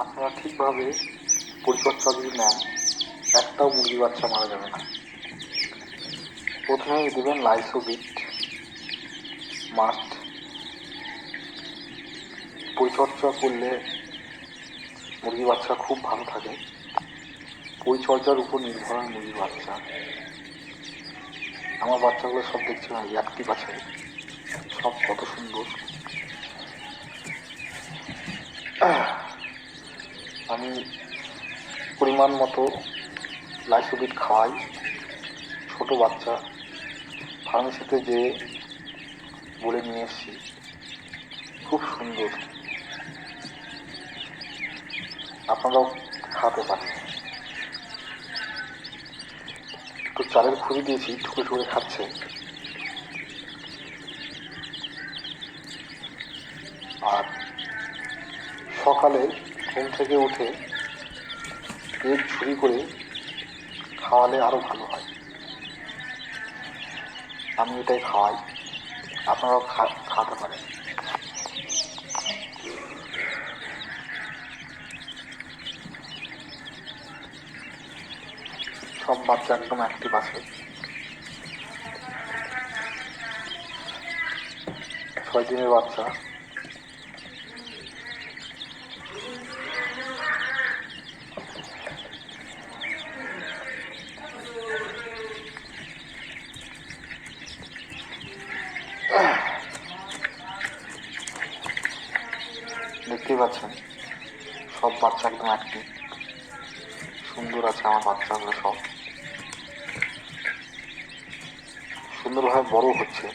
আপনারা ঠিকভাবে পরিচর্যা যদি নেন, একটাও মুরগি বাচ্চা মারা যাবে না। প্রথমেই দেবেন লাইসোবিট মাস্ট। পরিচর্যা করলে মুরগি বাচ্চা খুব ভালো থাকে। পরিচর্যার উপর নির্ভর হয় মুরগির বাচ্চা। আমার বাচ্চাগুলো সব দেখছি না, অ্যাক্টিভ আছে, সব কত সুন্দর। আমি পরিমাণ মতো লাইসোবিট খাওয়াই। ছোট বাচ্চা ফার্মেসিতে যে বলে নিয়ে এসছি, খুব সুন্দর, আপনারাও খাওয়াতে পারেন। তো চালের খুঁড়ি দিয়েছি, ঠুকে ঠুকে খাচ্ছে। আর সকালে ঘুম থেকে উঠে পেট ঝুরি করে খাওয়ালে আরো ভালো হয়। আমি এটাই খাওয়াই, আপনারাও খাওয়াতে পারেন। সব বাচ্চা একদম অ্যাক্টিভ আছে। 6 দিনের বাচ্চা। দেখতেই পাচ্ছেন সব বাচ্চা একদম অ্যাক্টিভ, সুন্দর আছে। আমার বাচ্চাগুলো সব সুন্দরভাবে বড় হচ্ছে।